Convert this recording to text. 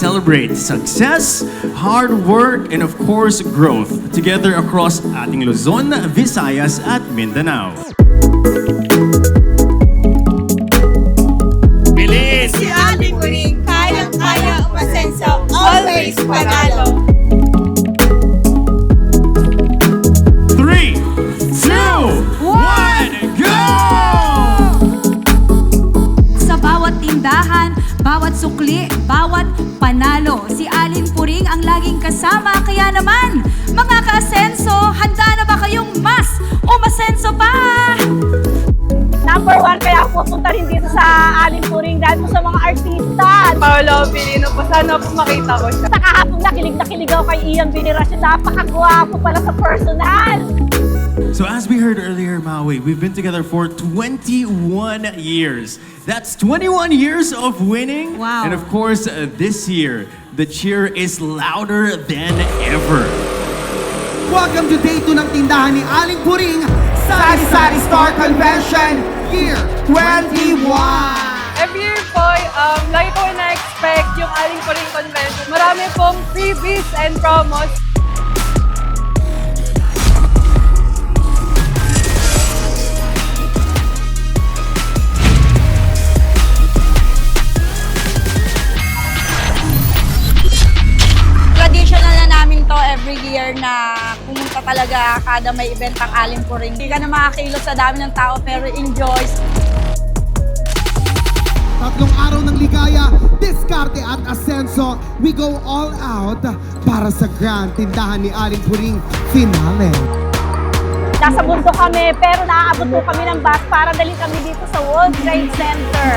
celebrate success, hard work, and of course, growth together across ating Luzon, Visayas, at Mindanao. Bilis! Si Aling Puring, kayang-kaya umasenso, always panalo. 3, 2, 1, go! Sa bawat tindahan, bawat sukli, bawat panalo, si Aling Puring ang laging kasama. Kaya naman, mga ka-asenso, handa na ba kayong mas umasenso pa? Number 1 kaya ako pupunta rin dito sa Aling Puring dahil po sa mga artista. Paolo Pilino po, sana po makita ko siya. Sa kahapon nakilig ako kay Ian Binirasyo. Napakagwapo pala sa personal. So as we heard earlier, Maui, we've been together for 21 years. That's 21 years of winning. Wow. And of course, this year, the cheer is louder than ever. Welcome to Day 2 ng tindahan ni Aling Puring Sari Sari Star Convention Year 21! Every year po, lagi ko na-expect yung Aling Puring Convention. Marami pong freebies and promos. Traditional na namin to every year na pumunta talaga kada may event ang Aling Puring. Hindi ka na makakilot sa dami ng tao pero enjoy. Tatlong araw ng ligaya, diskarte at asenso. We go all out para sa grand tindahan ni Aling Puring finale. Nasa bundok kami pero naaabot po kami ng bus para dali kami dito sa World Trade Center.